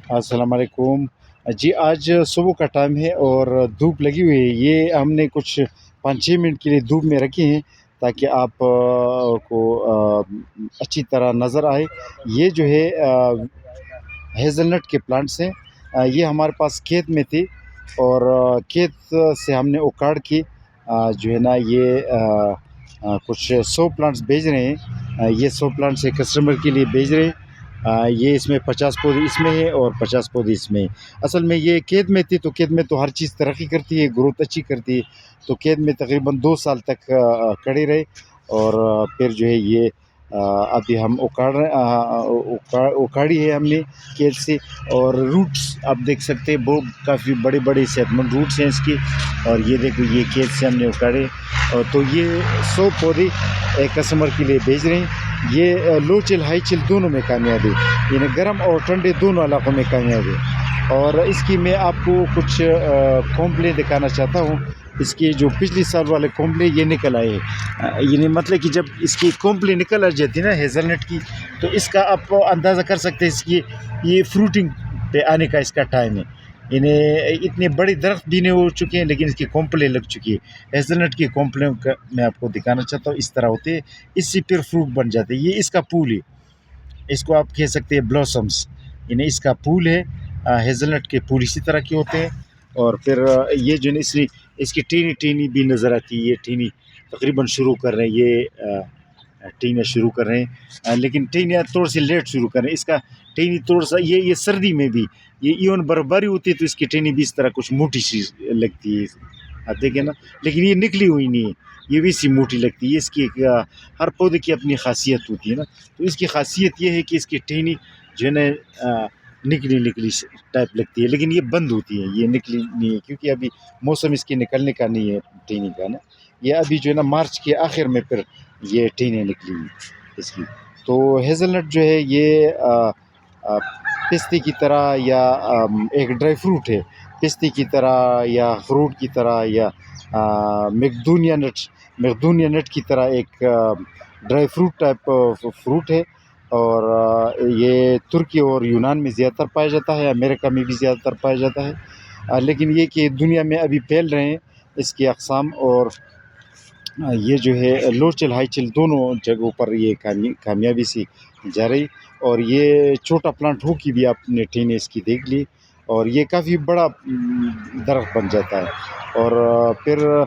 अस्सलाम वालेकुम। जी, आज सुबह का टाइम है और धूप लगी हुई है। ये हमने कुछ 5-6 मिनट के लिए धूप में रखे हैं ताकि आप को अच्छी तरह नज़र आए। ये जो है हेज़लनट के प्लांट्स हैं। ये हमारे पास खेत में थे और खेत से हमने उखाड़ के जो है ना ये कुछ 100 प्लांट्स भेज रहे हैं। ये 100 प्लांट्स एक कस्टमर के लिए भेज रहे हैं। ये इसमें 50 पौधे इसमें है और 50 पौधे इसमें है। असल में ये खेत में थी तो खेत में तो हर चीज़ तरक्की करती है, ग्रोथ अच्छी करती है। तो खेत में तकरीबन 2 साल तक खड़े रहे और फिर जो है ये अभी हम उखाड़ी है हमने खेत से। और रूट्स आप देख सकते हैं, वो काफ़ी बड़े-बड़े सेहतमंद रूट्स हैं इसकी। और ये देखो ये खेत से हमने उखाड़े और तो ये 100 पौधे एक कस्टमर के लिए भेज रहे हैं। ये लो चिल हाई चिल दोनों में कामयाब है, यानी गर्म और ठंडे दोनों इलाकों में कामयाब है। और इसकी मैं आपको कुछ कॉम्प्ले दिखाना चाहता हूँ। इसकी जो पिछले साल वाले कॉम्प्ले ये निकल आए हैं। यानी मतलब कि जब इसकी कॉम्प्ले निकल आ जाती है ना हेज़लनट की, तो इसका आप अंदाज़ा कर सकते हैं इसकी ये फ्रूटिंग पे आने का इसका टाइम है। इन्हें इतने बड़े दरख्त भी नहीं हो चुके हैं लेकिन इसकी कॉम्प्ले लग चुकी है। हेज़लनट की कॉम्प्ले का मैं आपको दिखाना चाहता हूँ, इस तरह होते हैं, इससे फिर फ्रूट बन जाते हैं। ये इसका फूल है, इसको आप कह सकते हैं ब्लॉसम्स, यानी इसका फूल है। हेज़लनट के फूल इसी तरह के होते हैं। और फिर ये जो है इसकी टीनी टीनी भी नज़र आती है। ये टीनी तकरीबन शुरू कर रहे हैं, ये टीनियाँ शुरू कर रहे हैं, लेकिन टीनियाँ थोड़ी सी लेट शुरू कर रहे हैं। इसका टीनी थोड़ा सा ये सर्दी में भी ये इवन बर्फबारी होती है तो इसकी टीनी भी इस तरह कुछ मोटी सी लगती है, आप देखें ना। लेकिन ये निकली हुई नहीं है, ये भी सी मोटी लगती है। इसकी हर पौधे की अपनी खासियत होती है ना। तो इसकी खासियत ये है कि इसकी टहनी जो है ना निकली निकली टाइप लगती है, लेकिन ये बंद होती है, ये निकली नहीं है क्योंकि अभी मौसम इसके निकलने का नहीं है टहनी का ना। ये अभी जो है ना मार्च के आखिर में फिर ये टहनियाँ निकली इसकी। तो हेज़लनट जो है ये पिस्ते की तरह या एक ड्राई फ्रूट है, पिस्ते की तरह या अखरोट की तरह या मैकडोनिया नट की तरह एक ड्राई फ्रूट टाइप फ्रूट है। और ये तुर्की और यूनान में ज़्यादातर पाया जाता है, अमेरिका में भी ज़्यादातर पाया जाता है। लेकिन ये कि दुनिया में अभी फैल रहे हैं इसके अक़साम। और ये जो है लो चिल हाई चिल दोनों जगहों पर ये कामयाबी से जा रही। और ये छोटा प्लांट हो के भी आपने टीने इसकी देख ली और ये काफ़ी बड़ा दरख्त बन जाता है। और फिर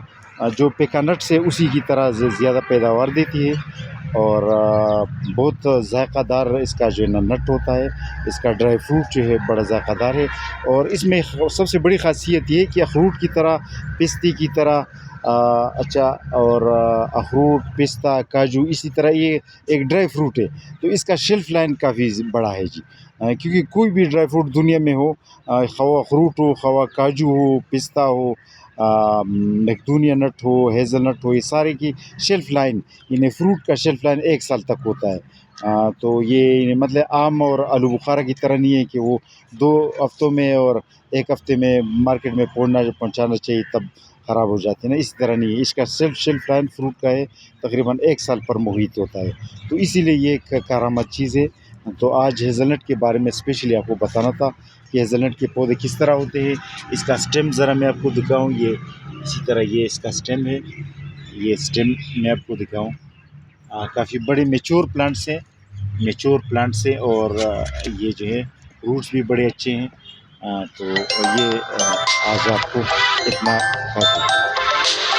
जो पेकानट्स है उसी की तरह ज़्यादा पैदावार देती है। और बहुत ज़ायक़ादार इसका जो है ना नट होता है। इसका ड्राई फ्रूट जो है बड़ा ज़ायक़ादार है। और इसमें सबसे बड़ी ख़ासियत ये है कि अखरोट की तरह, पिस्ते की तरह अच्छा, और अखरोट, पिस्ता, काजू इसी तरह ये एक ड्राई फ्रूट है। तो इसका शेल्फ़ लाइन काफ़ी बड़ा है जी। क्योंकि कोई भी ड्राई फ्रूट दुनिया में हो, ख़वाह अखरोट हो, ख़वाह काजू हो, पिस्ता हो, मैकडोनिया नट हो, हेज़लनट हो, ये सारे की शेल्फ़ लाइन, यानी फ्रूट का शेल्फ़ लाइन 1 साल तक होता है। तो ये मतलब आम और आलू बुखारा की तरह नहीं है कि वो 2 हफ़्तों में और 1 हफ़्ते में मार्केट में पहुँचाना चाहिए तब ख़राब हो जाती है ना, इस तरह नहीं है। इसका शेल्फ़ लाइन फ्रूट का है तकरीबन 1 साल पर मुहित होता है। तो इसीलिए ये एक करामत चीज़ है। तो आज हेज़लनट के बारे में स्पेशली आपको बताना था कि हेज़लनट के पौधे किस तरह होते हैं। इसका स्टेम ज़रा मैं आपको दिखाऊँ, ये इसी तरह ये इसका स्टेम है। ये स्टेम मैं आपको दिखाऊँ, काफ़ी बड़े मैच्योर प्लांट्स हैं और ये जो है रूट्स भी बड़े अच्छे हैं। तो ये आज आपको इतना काफ़ी